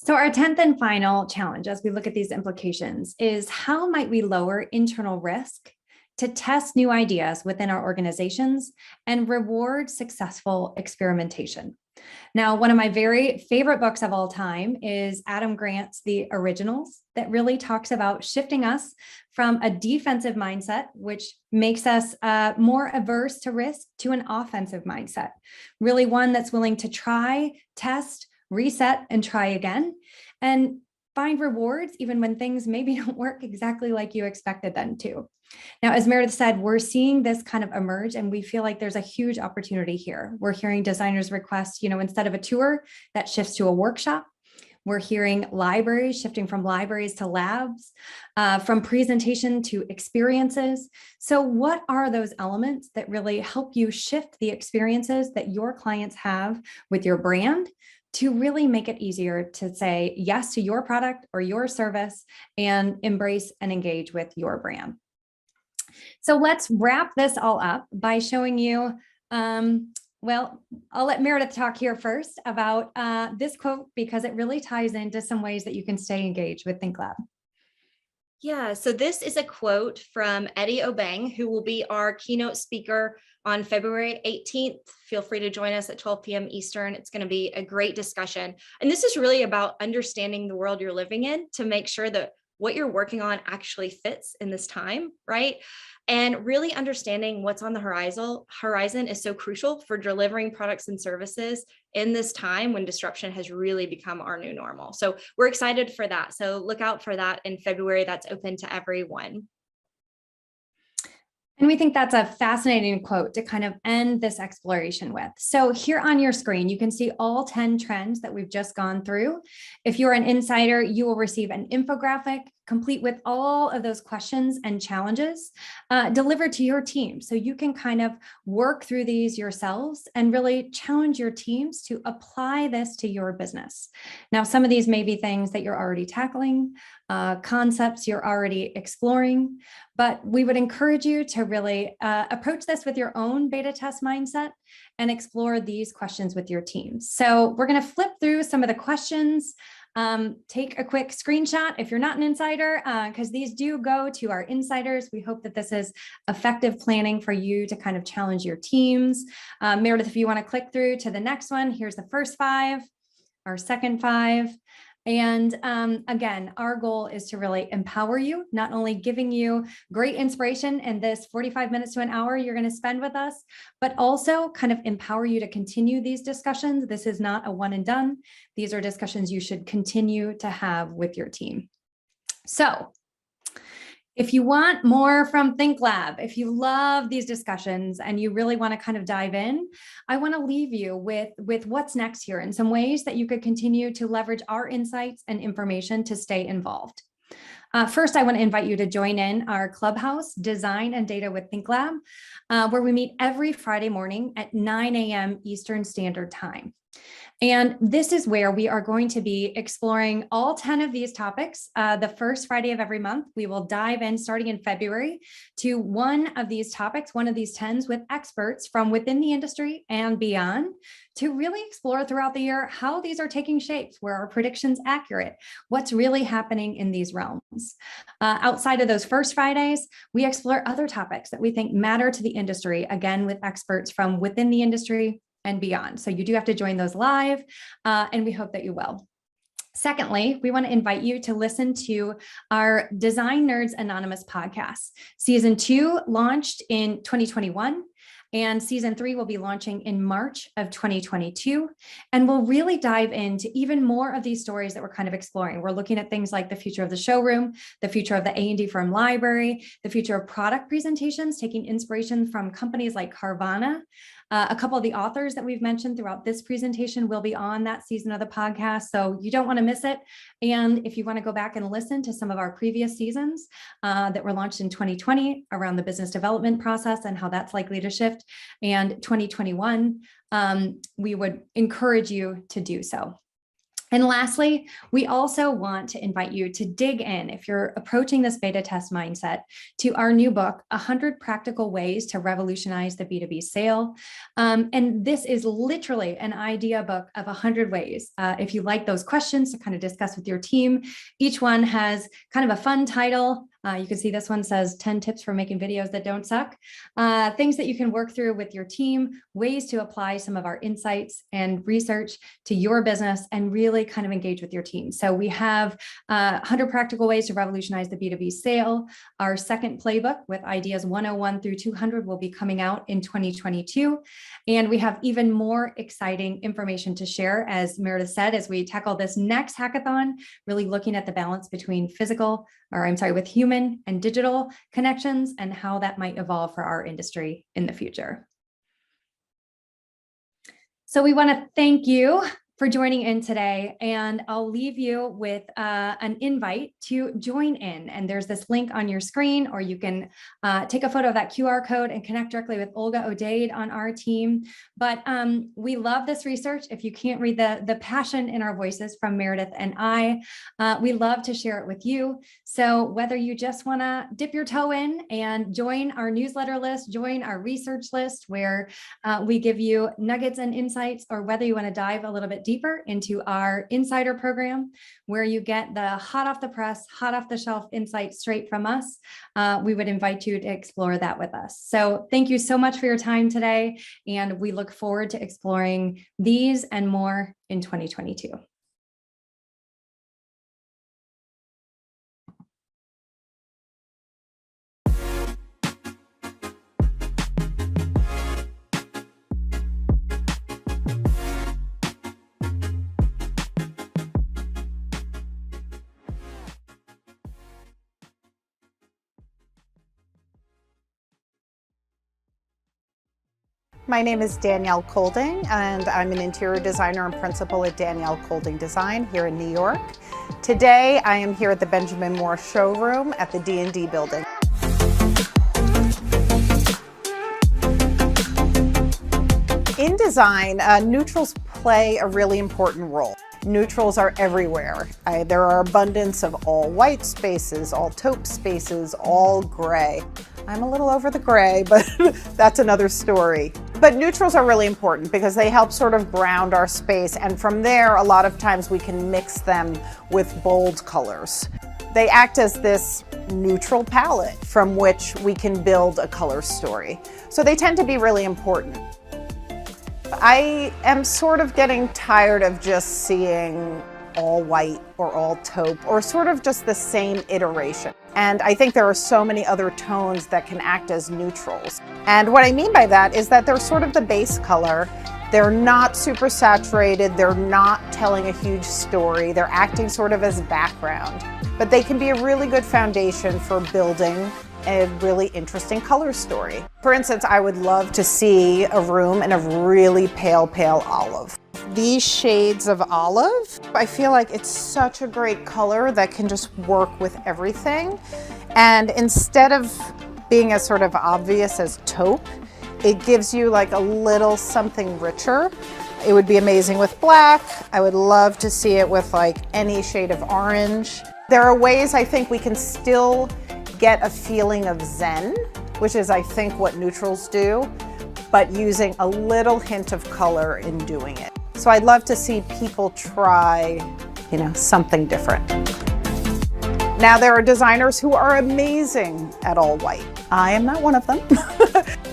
So our 10th and final challenge, as we look at these implications, is how might we lower internal risk to test new ideas within our organizations and reward successful experimentation? Now, one of my very favorite books of all time is Adam Grant's The Originals, that really talks about shifting us from a defensive mindset, which makes us more averse to risk, to an offensive mindset, really one that's willing to try, test, reset, and try again, and find rewards even when things maybe don't work exactly like you expected them to. Now, as Meredith said, we're seeing this kind of emerge, and we feel like there's a huge opportunity here. We're hearing designers request, instead of a tour, that shifts to a workshop. We're hearing libraries shifting from libraries to labs, from presentation to experiences. So what are those elements that really help you shift the experiences that your clients have with your brand to really make it easier to say yes to your product or your service and embrace and engage with your brand? So let's wrap this all up by showing you, well, I'll let Meredith talk here first about this quote, because it really ties into some ways that you can stay engaged with ThinkLab. Yeah, so this is a quote from Eddie Obeng, who will be our keynote speaker on February 18th. Feel free to join us at 12 p.m. Eastern. It's going to be a great discussion. And this is really about understanding the world you're living in to make sure that what you're working on actually fits in this time, right? And really understanding what's on the horizon is so crucial for delivering products and services in this time when disruption has really become our new normal. So we're excited for that. So look out for that in February. That's open to everyone. And we think that's a fascinating quote to kind of end this exploration with. So here on your screen, you can see all 10 trends that we've just gone through. If you're an insider, you will receive an infographic complete with all of those questions and challenges delivered to your team. So you can kind of work through these yourselves and really challenge your teams to apply this to your business. Now, some of these may be things that you're already tackling, concepts you're already exploring, but we would encourage you to really approach this with your own beta test mindset and explore these questions with your teams. So we're going to flip through some of the questions. Take a quick screenshot if you're not an insider, because these do go to our insiders. We hope that this is effective planning for you to kind of challenge your teams. Meredith, if you want to click through to the next one, here's the first 5, our second 5. And again, our goal is to really empower you, not only giving you great inspiration in this 45 minutes to an hour you're going to spend with us, but also kind of empower you to continue these discussions. This is not a one and done. These are discussions you should continue to have with your team. So if you want more from ThinkLab, if you love these discussions and you really want to kind of dive in, I want to leave you with what's next here and some ways that you could continue to leverage our insights and information to stay involved. First, I want to invite you to join in our Clubhouse Design and Data with ThinkLab, where we meet every Friday morning at 9 a.m. Eastern Standard Time. And this is where we are going to be exploring all 10 of these topics. The first Friday of every month, we will dive in starting in February to one of these topics, one of these 10s with experts from within the industry and beyond to really explore throughout the year how these are taking shapes, where our predictions accurate, what's really happening in these realms. Outside of those first Fridays, we explore other topics that we think matter to the industry, again, with experts from within the industry and beyond. So you do have to join those live, and we hope that you will. Secondly, we want to invite you to listen to our Design Nerds Anonymous podcast. Season 2 launched in 2021. And season 3 will be launching in March of 2022. And we'll really dive into even more of these stories that we're kind of exploring. We're looking at things like the future of the showroom, the future of the A&D firm library, the future of product presentations, taking inspiration from companies like Carvana, A couple of the authors that we've mentioned throughout this presentation will be on that season of the podcast, so you don't want to miss it. And if you want to go back and listen to some of our previous seasons that were launched in 2020 around the business development process and how that's likely to shift, and 2021, we would encourage you to do so. And lastly, we also want to invite you to dig in, if you're approaching this beta test mindset, to our new book, 100 Practical Ways to Revolutionize the B2B Sale. And this is literally an idea book of 100 ways. If you like those questions to kind of discuss with your team, each one has kind of a fun title. You can see this one says 10 tips for making videos that don't suck. Things that you can work through with your team, ways to apply some of our insights and research to your business and really kind of engage with your team. So we have 100 Practical Ways to Revolutionize the B2B Sale. Our second playbook with ideas 101 through 200 will be coming out in 2022. And we have even more exciting information to share, as Meredith said, as we tackle this next hackathon, really looking at the balance between with human and digital connections and how that might evolve for our industry in the future. So we want to thank you for joining in today, and I'll leave you with an invite to join in. And there's this link on your screen, or you can take a photo of that QR code and connect directly with Olga O'Dade on our team. But we love this research. If you can't read the passion in our voices from Meredith and I, we love to share it with you. So whether you just want to dip your toe in and join our newsletter list, join our research list where we give you nuggets and insights, or whether you want to dive a little bit deeper into our insider program where you get the hot off the press, hot off the shelf insights straight from us, we would invite you to explore that with us. So thank you so much for your time today, and we look forward to exploring these and more in 2022. My name is Danielle Colding, and I'm an interior designer and principal at Danielle Colding Design here in New York. Today, I am here at the Benjamin Moore showroom at the D&D building. In design, neutrals play a really important role. Neutrals are everywhere. There are abundance of all white spaces, all taupe spaces, all gray. I'm a little over the gray, but that's another story. But neutrals are really important because they help sort of ground our space, and from there, a lot of times we can mix them with bold colors. They act as this neutral palette from which we can build a color story. So they tend to be really important. I am sort of getting tired of just seeing all white or all taupe or sort of just the same iteration. And I think there are so many other tones that can act as neutrals. And what I mean by that is that they're sort of the base color. They're not super saturated. They're not telling a huge story. They're acting sort of as background. But they can be a really good foundation for building a really interesting color story. For instance, I would love to see a room in a really pale olive. These shades of olive, I feel like it's such a great color that can just work with everything. And instead of being as sort of obvious as taupe, it gives you like a little something richer. It would be amazing with black. I would love to see it with like any shade of orange. There are ways I think we can still get a feeling of zen, which is I think what neutrals do, but using a little hint of color in doing it. So I'd love to see people try, something different. Now there are designers who are amazing at all white. I am not one of them,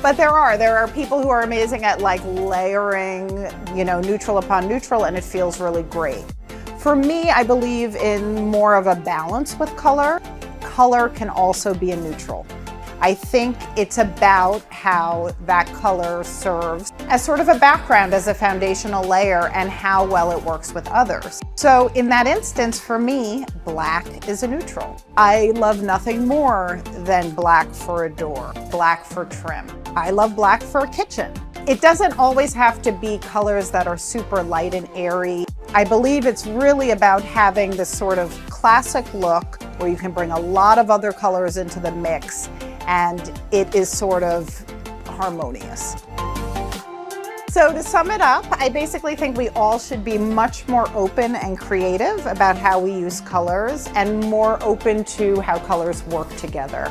but there are people who are amazing at like layering, neutral upon neutral, and it feels really great. For me, I believe in more of a balance with color. Color can also be a neutral. I think it's about how that color serves as sort of a background, as a foundational layer, and how well it works with others. So in that instance, for me, black is a neutral. I love nothing more than black for a door, black for trim. I love black for a kitchen. It doesn't always have to be colors that are super light and airy. I believe it's really about having this sort of classic look where you can bring a lot of other colors into the mix and it is sort of harmonious. So to sum it up, I basically think we all should be much more open and creative about how we use colors and more open to how colors work together.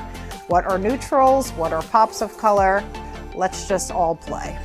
What are neutrals? What are pops of color? Let's just all play.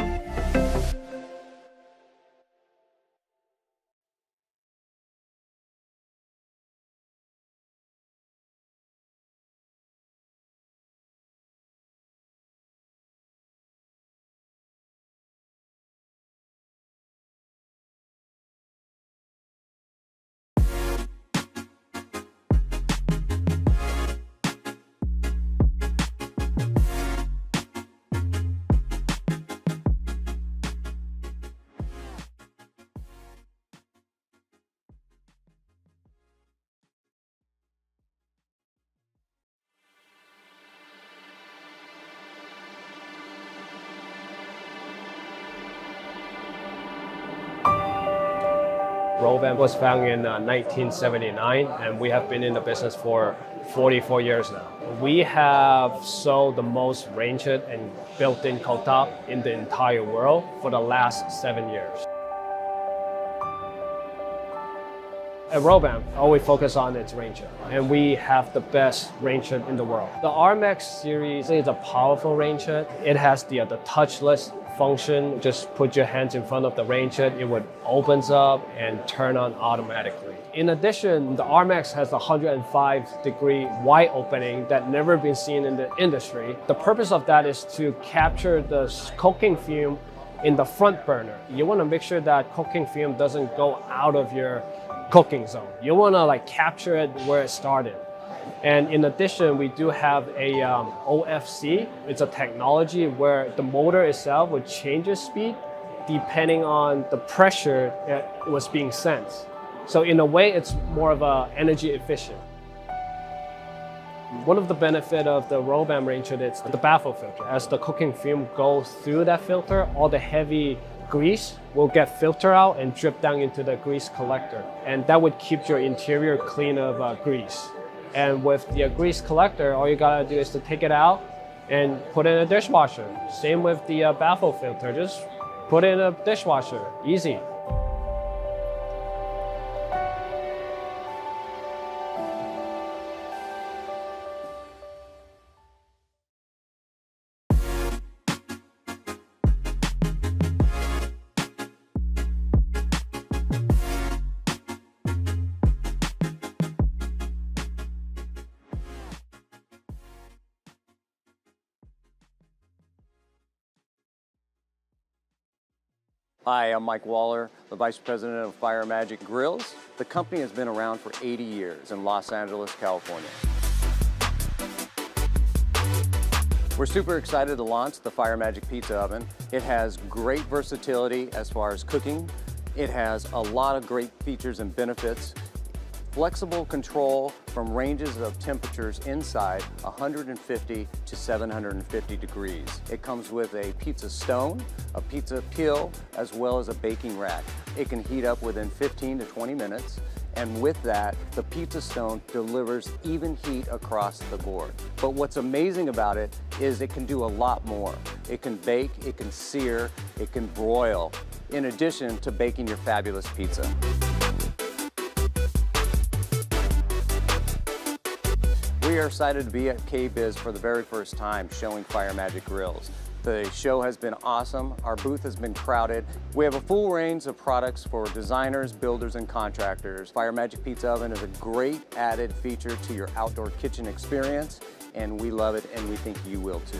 ROBAM was founded in 1979, and we have been in the business for 44 years now. We have sold the most range-hood and built-in cooktop in the entire world for the last 7 years. At ROBAM, all we focus on is range-hood, and we have the best range-hood in the world. The RMX series is a powerful range-hood. It has the touchless function. Just put your hands in front of the range-hood, it would opens up and turn on automatically. In addition, the RMX has a 105-degree wide opening that never been seen in the industry. The purpose of that is to capture the cooking fume in the front burner. You want to make sure that cooking fume doesn't go out of your cooking zone. You want to capture it where it started. And in addition, we do have a OFC. It's a technology where the motor itself would change its speed depending on the pressure that was being sent. So in a way, it's more of a energy efficient. One of the benefits of the ROBAM range-hood is the baffle filter. As the cooking fume goes through that filter, all the heavy grease will get filtered out and drip down into the grease collector. And that would keep your interior clean of grease. And with the grease collector, all you gotta do is to take it out and put it in a dishwasher. Same with the baffle filter, just put it in a dishwasher, easy. Hi, I'm Mike Waller, the Vice President of Fire Magic Grills. The company has been around for 80 years in Los Angeles, California. We're super excited to launch the Fire Magic Pizza Oven. It has great versatility as far as cooking. It has a lot of great features and benefits. Flexible control from ranges of temperatures inside 150 to 750 degrees. It comes with a pizza stone, a pizza peel, as well as a baking rack. It can heat up within 15 to 20 minutes. And with that, the pizza stone delivers even heat across the board. But what's amazing about it is it can do a lot more. It can bake, it can sear, it can broil, in addition to baking your fabulous pizza. We are excited to be at KBIS for the very first time showing Fire Magic Grills. The show has been awesome. Our booth has been crowded. We have a full range of products for designers, builders, and contractors. Fire Magic Pizza Oven is a great added feature to your outdoor kitchen experience, and we love it, and we think you will too.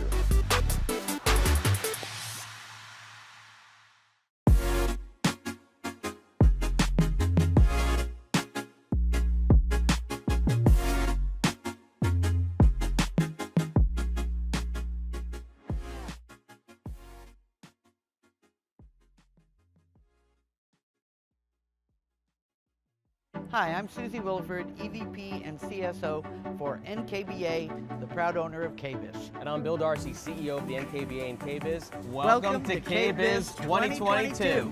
Hi, I'm Susie Wilford, EVP and CSO for NKBA, the proud owner of Kbish. And I'm Bill Darcy, CEO of the NKBA and KBIS. Welcome to KBIS 2022.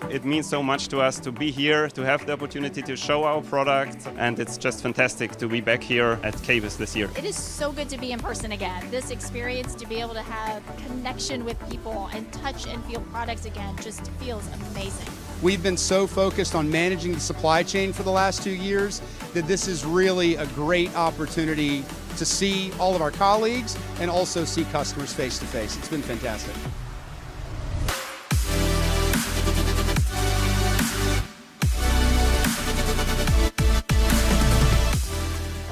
It means so much to us to be here, to have the opportunity to show our product, and it's just fantastic to be back here at KBIS this year. It is so good to be in person again. This experience, to be able to have connection with people and touch and feel products again, just feels amazing. We've been so focused on managing the supply chain for the last 2 years that this is really a great opportunity to see all of our colleagues and also see customers face to face. It's been fantastic.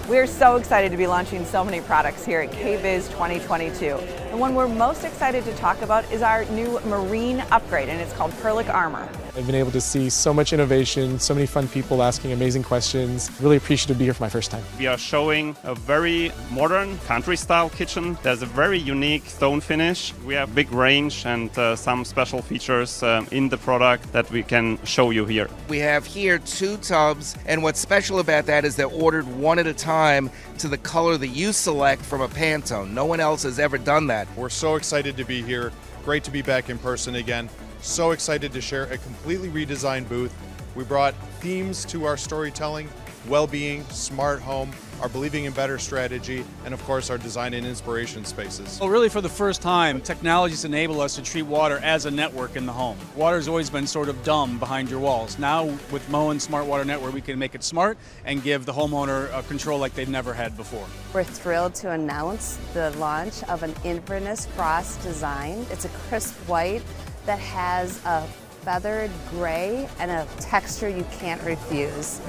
We're so excited to be launching so many products here at KBIS 2022. The one we're most excited to talk about is our new marine upgrade, and it's called Perlic Armor. I've been able to see so much innovation, so many fun people asking amazing questions. Really appreciative to be here for my first time. We are showing a very modern country-style kitchen. There's a very unique stone finish. We have big range and some special features in the product that we can show you here. We have here 2 tubs, and what's special about that is they're ordered one at a time to the color that you select from a Pantone. No one else has ever done that. We're so excited to be here. Great to be back in person again. So excited to share a completely redesigned booth. We brought themes to our storytelling, well-being, smart home, our believing in better strategy, and of course our design and inspiration spaces. Well, really for the first time, technologies enable us to treat water as a network in the home. Water's always been sort of dumb behind your walls. Now with Moen Smart Water Network, we can make it smart and give the homeowner a control like they've never had before. We're thrilled to announce the launch of an Inverness Frost design. It's a crisp white that has a feathered gray and a texture you can't refuse.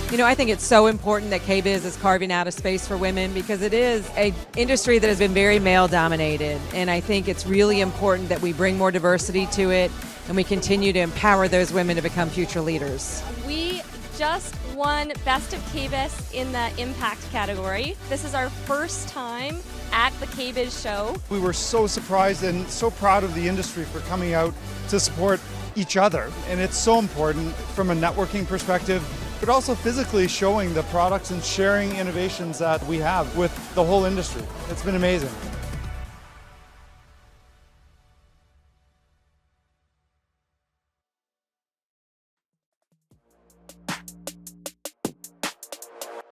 You know, I think it's so important that KBIS is carving out a space for women because it is an industry that has been very male dominated. And I think it's really important that we bring more diversity to it and we continue to empower those women to become future leaders. We just won Best of KBIS in the Impact category. This is our first time at the KBIS show. We were so surprised and so proud of the industry for coming out to support each other. And it's so important from a networking perspective, but also physically showing the products and sharing innovations that we have with the whole industry. It's been amazing.